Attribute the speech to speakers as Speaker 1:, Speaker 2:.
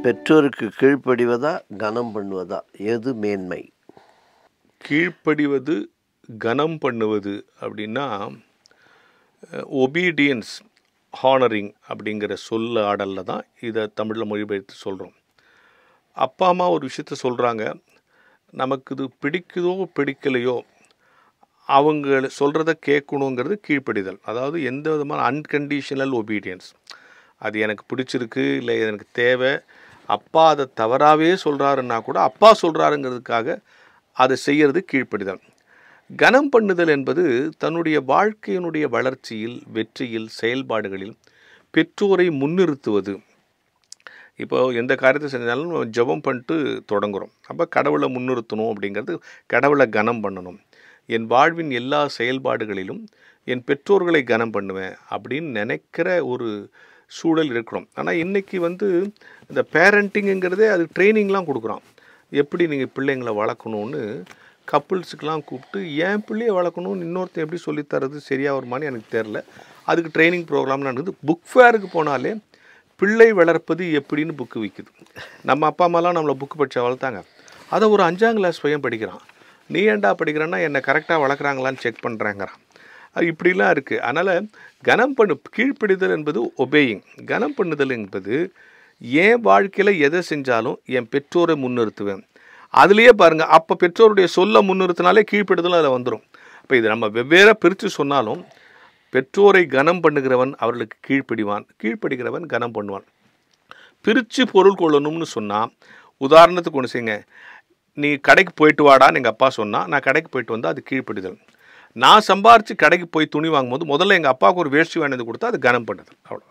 Speaker 1: பெற்றோருக்கு கீழ்ப்படிவதா கனம் பண்ணுவதா எது மேன்மை?
Speaker 2: கீழ்ப்படிவது கனம் பண்ணுவது அப்படின்னா ஒபீடியன்ஸ் ஹானரிங் அப்படிங்கிற சொல்ல ஆடலில் தான் இதை தமிழில் மொழிபெயர்த்து சொல்கிறோம். அப்பா அம்மா ஒரு விஷயத்த சொல்கிறாங்க, நமக்கு இது பிடிக்குதோ பிடிக்கலையோ அவங்க சொல்கிறத கேட்கணுங்கிறது கீழ்ப்படிதல். அதாவது எந்த விதமான அன்கண்டிஷனல் ஒபீடியன்ஸ். அது எனக்கு பிடிச்சிருக்கு இல்லை எனக்கு தேவை, அப்பா அதை தவறாகவே சொல்கிறாருன்னா கூட அப்பா சொல்கிறாருங்கிறதுக்காக அதை செய்கிறது கீழ்ப்படிதல். கனம் பண்ணுதல் என்பது தன்னுடைய வாழ்க்கையினுடைய வளர்ச்சியில், வெற்றியில், செயல்பாடுகளில் பெற்றோரை முன்னிறுத்துவது. இப்போ எந்த காரியத்தை செஞ்சாலும் ஜெபம் பண்ணிட்டு தொடங்குகிறோம். அப்போ கடவுளை முன்னிறுத்தணும் அப்படிங்கிறது, கடவுளை கனம் பண்ணணும். என் வாழ்வின் எல்லா செயல்பாடுகளிலும் என் பெற்றோர்களை கனம் பண்ணுவேன் அப்படின்னு நினைக்கிற ஒரு சூழல் இருக்கணும். ஆனால் இன்றைக்கி இந்த பேரண்டிங்குங்கிறதே அது ட்ரைனிங்லாம் கொடுக்குறான். எப்படி நீங்கள் பிள்ளைங்களை வளர்க்கணுன்னு கப்புள்ஸுக்கெலாம் கூப்பிட்டு என் பிள்ளையை வளர்க்கணும்னு இன்னொருத்தன் எப்படி சொல்லித்தரது சரியாக வருமானு எனக்கு தெரில. அதுக்கு ட்ரைனிங் ப்ரோக்ராம்லாம் நடக்குது. புக் ஃபேருக்கு போனாலே பிள்ளை வளர்ப்பது எப்படின்னு புக்கு விற்குது. நம்ம அப்பா அம்மாலாம் நம்மளை புக்கு படித்தா வளர்த்தாங்க. அதை ஒரு 5ஆம் கிளாஸ் பையன் படிக்கிறான். நீ ஏன்டா படிக்கிறேன்னா என்னை கரெக்டாக வளர்க்குறாங்களான்னு செக் பண்ணுறாங்கிறான். அது இப்படிலாம் இருக்குது. அதனால் கீழ்ப்படிதல் என்பது ஒபேயிங். கனம் பண்ணுதல் என்பது என் வாழ்க்கையில் எதை செஞ்சாலும் என் பெற்றோரை முன்னிறுத்துவேன். அதுலேயே பாருங்கள், அப்போ பெற்றோருடைய சொல்ல முன்னிறுத்தினாலே கீழ்ப்படிதலும் அதில் வந்துடும். இப்போ இது நம்ம வெவ்வேறு பிரித்து சொன்னாலும் பெற்றோரை கனம் பண்ணுகிறவன் அவர்களுக்கு கீழ்ப்படிவான், கீழ்ப்படுகிறவன் கனம் பண்ணுவான். பிரித்து பொருள் கொள்ளணும்னு சொன்னால், உதாரணத்துக்கு ஒன்று செய்யுங்க, நீ கடைக்கு போயிட்டு வாடான்னு எங்கள் அப்பா சொன்னால் நான் கடைக்கு போயிட்டு வந்தால் அது கீழ்ப்படிதல். நான் சம்பாரித்து கடைக்கு போய் துணி வாங்கும்போது முதல்ல எங்கள் அப்பாவுக்கு ஒரு வேஷ்டி வாங்கினது கொடுத்தா அது கனம் பண்ணுது. அவ்வளோ.